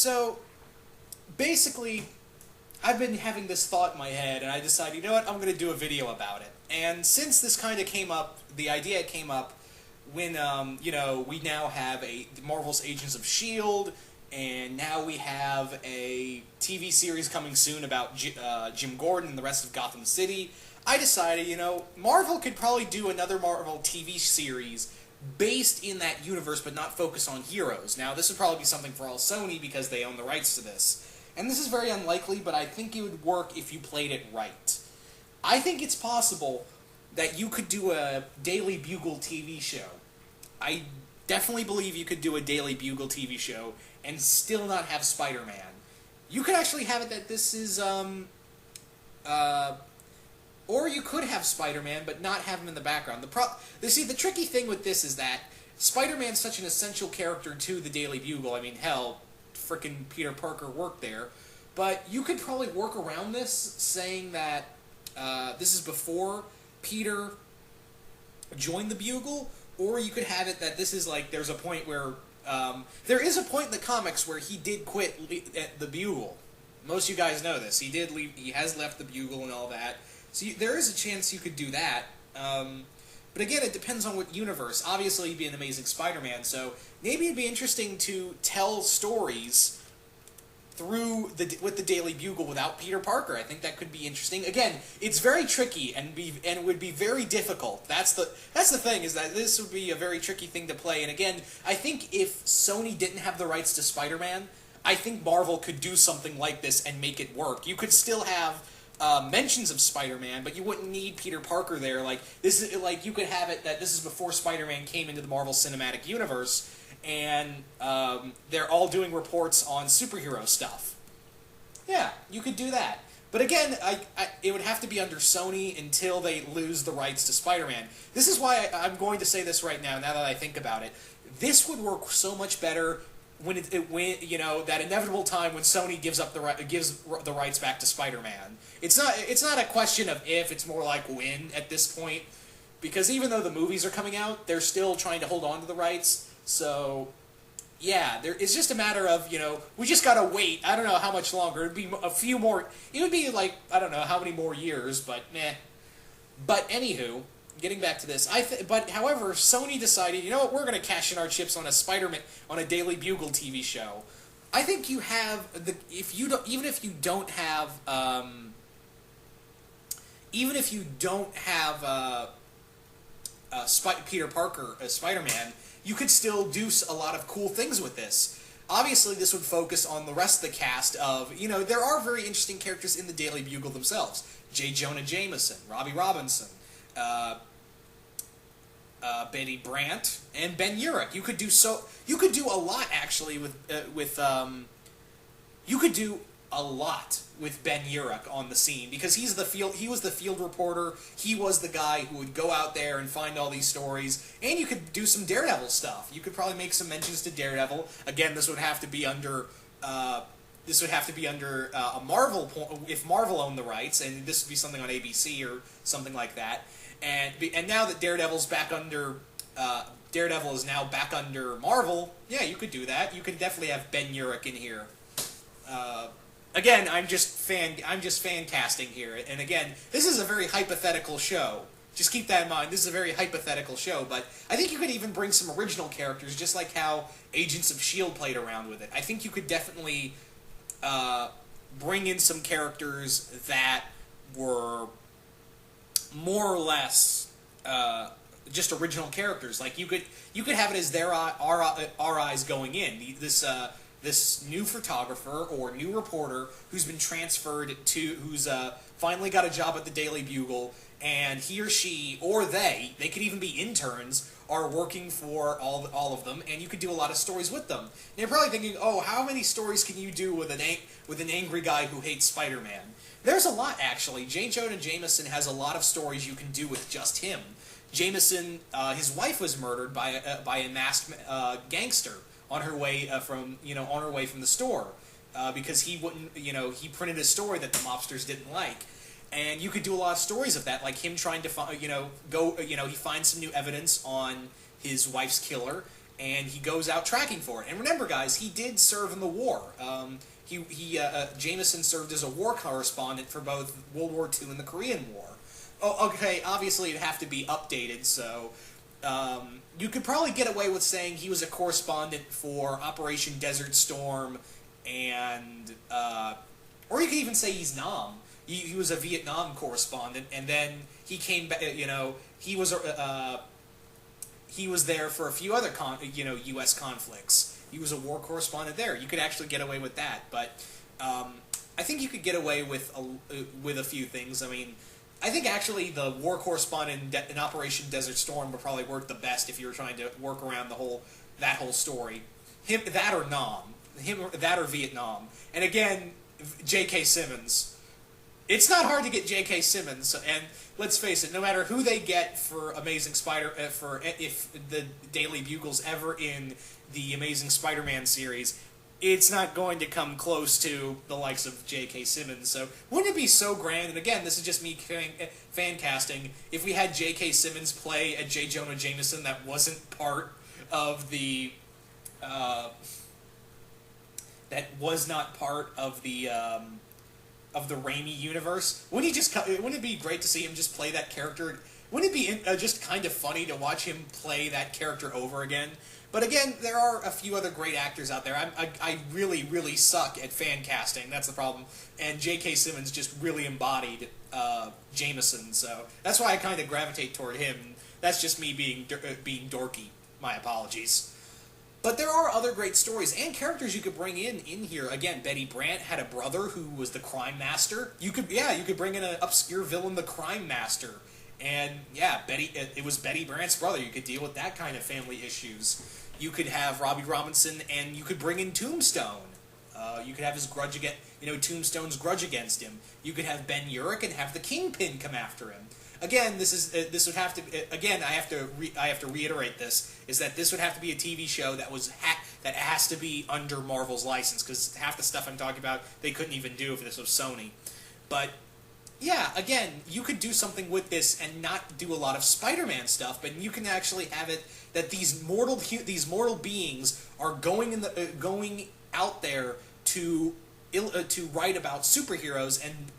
So, basically, I've been having this thought in my head, and I decided, you know what, I'm going to do a video about it. And since this kind of came up, the idea came up when, we now have Marvel's Agents of S.H.I.E.L.D., and now we have a TV series coming soon about Jim Gordon and the rest of Gotham City. I decided, Marvel could probably do another Marvel TV series based in that universe, but not focus on heroes. Now, this would probably be something for all Sony because they own the rights to this. And this is very unlikely, but I think it would work if you played it right. I think it's possible that you could do a Daily Bugle TV show. I definitely believe you could do a Daily Bugle TV show and still not have Spider-Man. You could actually have it that this is, or you could have Spider-Man, but not have him in the background. The tricky thing with this is that Spider-Man's such an essential character to the Daily Bugle. I mean, hell, frickin' Peter Parker worked there. But you could probably work around this, saying that this is before Peter joined the Bugle, or you could have it that this is like, there's a point where, there is a point in the comics where he did quit the Bugle. Most of you guys know this. He did leave, he has left the Bugle and all that. So there is a chance you could do that. But again, it depends on what universe. Obviously, he'd be an Amazing Spider-Man, so maybe it'd be interesting to tell stories with the Daily Bugle without Peter Parker. I think that could be interesting. Again, it's very tricky and it would be very difficult. That's the thing, is that this would be a very tricky thing to play. And again, I think if Sony didn't have the rights to Spider-Man, I think Marvel could do something like this and make it work. You could still have mentions of Spider-Man, but you wouldn't need Peter Parker there. Like, this is like, you could have it that this is before Spider-Man came into the Marvel Cinematic Universe, and they're all doing reports on superhero stuff. Yeah, you could do that. But again, it would have to be under Sony until they lose the rights to Spider-Man. This is why I'm going to say this right now that I think about it. This would work so much better when that inevitable time when Sony gives the rights back to Spider-Man. It's not a question of if, it's more like when at this point, because even though the movies are coming out, they're still trying to hold on to the rights. So yeah, it's just a matter of, we just gotta wait. I don't know how much longer. It'd be a few more. It would be like, I don't know how many more years, but meh. But anywho, getting back to this, but however, Sony decided, you know what, we're going to cash in our chips on a Daily Bugle TV show. I think you have even if you don't have Peter Parker as Spider-Man, you could still do a lot of cool things with this. Obviously, this would focus on the rest of the cast of, there are very interesting characters in the Daily Bugle themselves. J. Jonah Jameson, Robbie Robinson, Betty Brant, and Ben Urich. You could do a lot actually you could do a lot with Ben Urich on the scene, because he was the field reporter. He was the guy who would go out there and find all these stories, and you could do some Daredevil stuff. You could probably make some mentions to Daredevil. Again, this would have to be under a Marvel if Marvel owned the rights, and this would be something on ABC or something like that. And now that Daredevil is now back under Marvel, yeah, you could do that. You could definitely have Ben Urich in here. Again, I'm just fan casting here, and again, this is a very hypothetical show. Just keep that in mind. This is a very hypothetical show, but I think you could even bring some original characters, just like how Agents of S.H.I.E.L.D. played around with it. I think you could definitely bring in some characters that were more or less just original characters. Like you could have it as our eyes going in. This new photographer or new reporter who's been transferred who's finally got a job at the Daily Bugle, and he or she or they could even be interns, are working for all of them, and you could do a lot of stories with them. And you're probably thinking, oh, how many stories can you do with an angry guy who hates Spider-Man? There's a lot, actually. J. Jonah Jameson has a lot of stories you can do with just him. Jameson, his wife was murdered by a masked gangster on her way from the store because he wouldn't, he printed a story that the mobsters didn't like. And you could do a lot of stories of that, like him trying to find, he finds some new evidence on his wife's killer, and he goes out tracking for it. And remember, guys, he did serve in the war. Jameson served as a war correspondent for both World War II and the Korean War. Oh, okay, obviously it'd have to be updated, so you could probably get away with saying he was a correspondent for Operation Desert Storm, and or you could even say he's Nam. He was a Vietnam correspondent, and then he came back. He was there for a few other U.S. conflicts. He was a war correspondent there. You could actually get away with that, but I think you could get away with a few things. I mean, I think actually the war correspondent in Operation Desert Storm would probably work the best if you were trying to work around that whole story. That or Vietnam. And again, J.K. Simmons. It's not hard to get J.K. Simmons, and let's face it, no matter who they get for Amazing if the Daily Bugle's ever in the Amazing Spider-Man series, it's not going to come close to the likes of J.K. Simmons. So wouldn't it be so grand, and again, this is just me fan casting, if we had J.K. Simmons play a J. Jonah Jameson that wasn't part of the... that was not part of the Raimi universe? Wouldn't it be great to see him just play that character? Wouldn't it be just kind of funny to watch him play that character over again? But again, there are a few other great actors out there. I really, really suck at fan casting. That's the problem. And J.K. Simmons just really embodied Jameson, so that's why I kind of gravitate toward him. That's just me being dorky. My apologies. But there are other great stories and characters you could bring in here. Again, Betty Brant had a brother who was the crime master. You could bring in an obscure villain, the crime master. And yeah, it was Betty Brant's brother. You could deal with that kind of family issues. You could have Robbie Robinson, and you could bring in Tombstone. You could have his grudge against, Tombstone's grudge against him. You could have Ben Urich and have the Kingpin come after him. Again, this would have to. Again, I have to reiterate this, is that this would have to be a TV show that has to be under Marvel's license, because half the stuff I'm talking about they couldn't even do if this was Sony. But yeah, again, you could do something with this and not do a lot of Spider-Man stuff, but you can actually have it that these mortal beings are going out there to write about superheroes and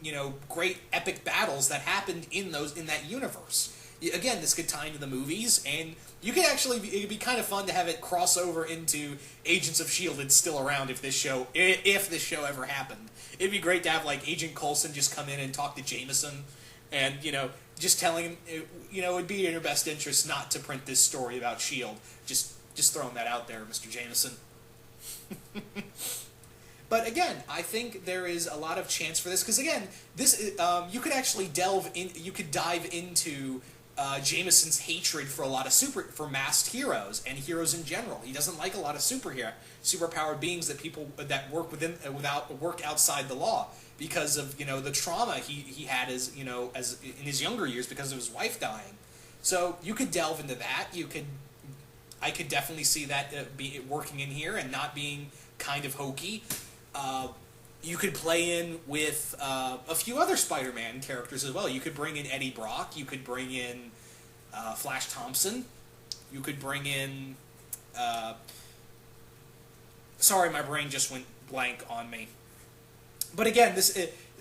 great epic battles that happened in that universe. Again, this could tie into the movies, and it'd be kind of fun to have it cross over into Agents of S.H.I.E.L.D. It's still around if this show ever happened. It'd be great to have Agent Coulson just come in and talk to Jameson, and just telling him it'd be in your best interest not to print this story about S.H.I.E.L.D. Just throwing that out there, Mr. Jameson. But again, I think there is a lot of chance for this, because again, you could actually dive into Jameson's hatred for a lot of for masked heroes and heroes in general. He doesn't like a lot of superpowered beings that work outside the law, because of the trauma he had as in his younger years because of his wife dying. So you could delve into that. I could definitely see that working in here and not being kind of hokey. You could play in with a few other Spider-Man characters as well. You could bring in Eddie Brock. You could bring in Flash Thompson. You could bring in... sorry, my brain just went blank on me. But again,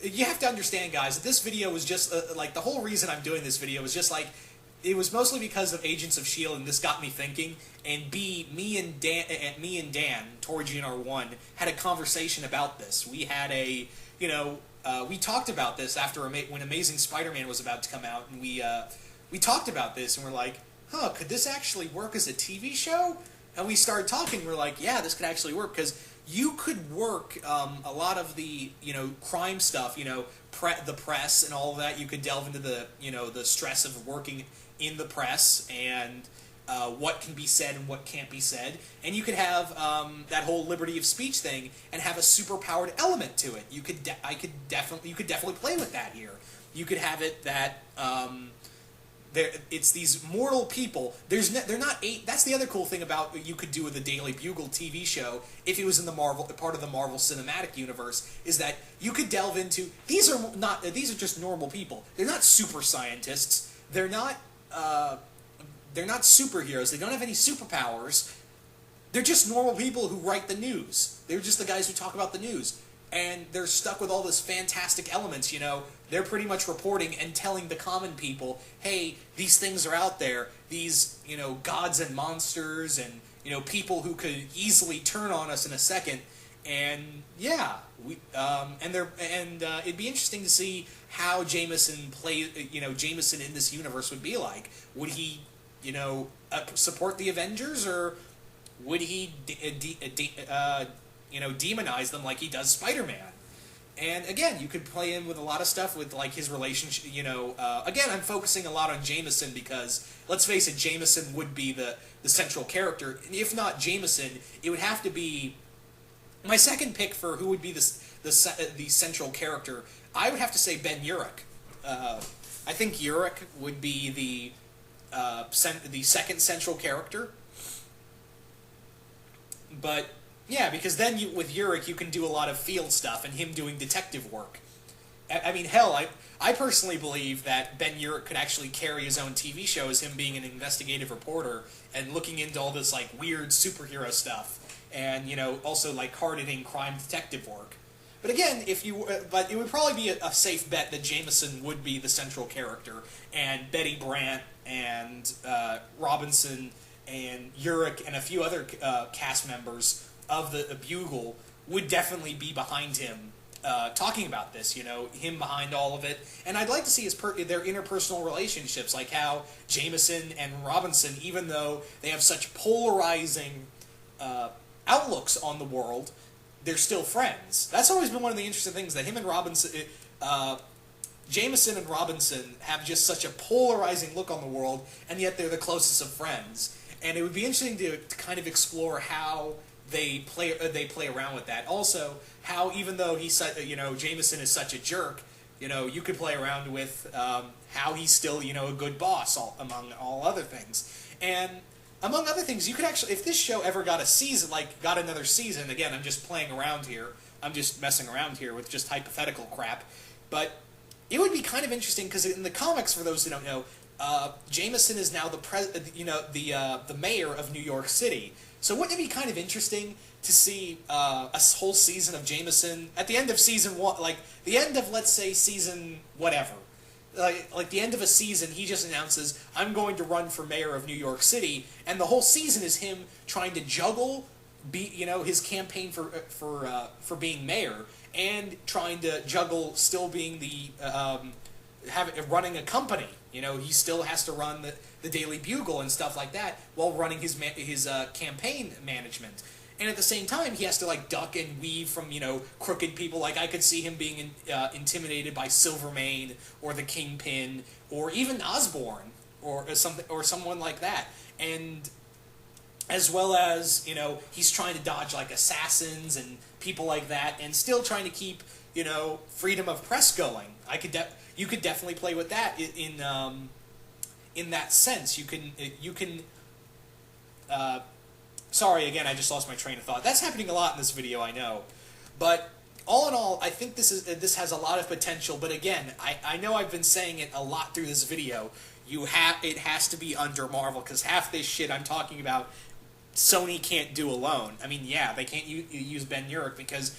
you have to understand, guys, that this video was just... the whole reason I'm doing this video was just it was mostly because of Agents of S.H.I.E.L.D., and this got me thinking. And B, me and Dan, Tori GNR1, had a conversation about this. We had we talked about this when Amazing Spider-Man was about to come out, and we talked about this, and we're like, could this actually work as a TV show? And we started talking, and we're like, yeah, this could actually work, because you could work a lot of the, crime stuff, the press and all of that. You could delve into the stress of working in the press and what can be said and what can't be said. And you could have that whole liberty of speech thing and have a superpowered element to it. You could definitely play with that here. You could have it that it's these mortal people. They're not eight. That's the other cool thing about what you could do with the Daily Bugle TV show if it was in part of the Marvel Cinematic Universe, is that you could delve into these are just normal people. They're not super scientists. They're not superheroes. They don't have any superpowers. they're just normal people who write the news. They're just the guys who talk about the news. And they're stuck with all this fantastic elements, you know. They're pretty much reporting and telling the common people, hey, these things are out there. These, you know, gods and monsters and, you know, people who could easily turn on us in a second. And, yeah, it'd be interesting to see how Jameson Jameson in this universe would be like. Would he, you know, support the Avengers, or would he demonize them like he does Spider-Man? And again, you could play in with a lot of stuff with like his relationship, you know, again, I'm focusing a lot on Jameson because, let's face it, Jameson would be the central character. And if not Jameson, it would have to be, my second pick for who would be the central character, I would have to say Ben Urich. I think Urich would be the second central character. But yeah, because then with Urich you can do a lot of field stuff and him doing detective work. I mean, hell, I personally believe that Ben Urich could actually carry his own TV show as him being an investigative reporter and looking into all this like weird superhero stuff, and, you know, also like hard-hitting crime detective work. But again, but it would probably be a safe bet that Jameson would be the central character, and Betty Brant and Robinson and Urich and a few other cast members of the Bugle would definitely be behind him, talking about this, you know, him behind all of it. And I'd like to see their interpersonal relationships, like how Jameson and Robinson, even though they have such polarizing outlooks on the world, they're still friends. That's always been one of the interesting things, that him and Robinson, Jameson and Robinson have just such a polarizing look on the world, and yet they're the closest of friends. And it would be interesting to kind of explore how they play around with that. Also, how even though Jameson is such a jerk, you know, you could play around with how he's still, you know, a good boss, among all other things. And among other things, you could actually, if this show ever got another season, again, I'm just playing around here, I'm just messing around here with just hypothetical crap, but it would be kind of interesting, because in the comics, for those who don't know, Jameson is now the mayor of New York City. So wouldn't it be kind of interesting to see a whole season of Jameson at the end of season one, like the end of, let's say, season whatever, like the end of a season, he just announces, I'm going to run for mayor of New York City, and the whole season is him trying to juggle, his campaign for being mayor, and trying to juggle still being running a company. You know, he still has to run the Daily Bugle and stuff like that while running his campaign management. And at the same time, he has to like duck and weave from, you know, crooked people. Like I could see him being intimidated by Silvermane or the Kingpin or even Osborn or someone like that. And as well as, you know, he's trying to dodge like assassins and people like that, and still trying to keep, you know, freedom of press going. You could definitely play with that in that sense. You can. Sorry, again, I just lost my train of thought. That's happening a lot in this video, I know. But all in all, I think this has a lot of potential. But again, I know I've been saying it a lot through this video. It has to be under Marvel, because half this shit I'm talking about, Sony can't do alone. I mean, yeah, they can't use Ben Urich because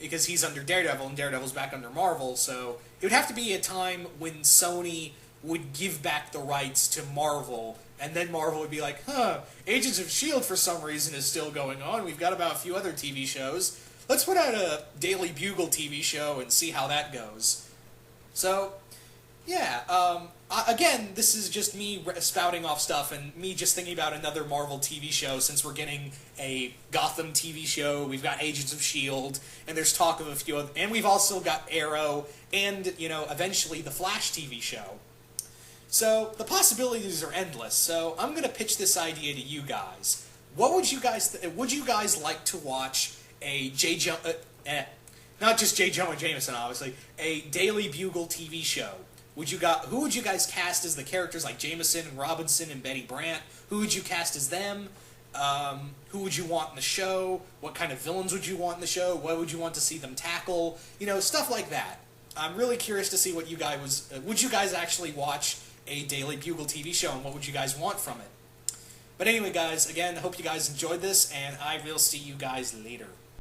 because he's under Daredevil, and Daredevil's back under Marvel. So it would have to be a time when Sony would give back the rights to Marvel, and then Marvel would be like, Agents of S.H.I.E.L.D. for some reason is still going on. We've got about a few other TV shows. Let's put out a Daily Bugle TV show and see how that goes. So, yeah, again, this is just me spouting off stuff and me just thinking about another Marvel TV show, since we're getting a Gotham TV show, we've got Agents of S.H.I.E.L.D., and there's talk of a few other, and we've also got Arrow, and, you know, eventually the Flash TV show. So, the possibilities are endless, so I'm going to pitch this idea to you guys. What would you guys like to watch a not just J. Jonah Jameson, obviously, a Daily Bugle TV show? Who would you guys cast as the characters, like Jameson and Robinson and Betty Brant? Who would you cast as them? Who would you want in the show? What kind of villains would you want in the show? What would you want to see them tackle? You know, stuff like that. I'm really curious to see what you guys would you guys actually watch a Daily Bugle TV show, and what would you guys want from it? But anyway, guys, again, I hope you guys enjoyed this, and I will see you guys later.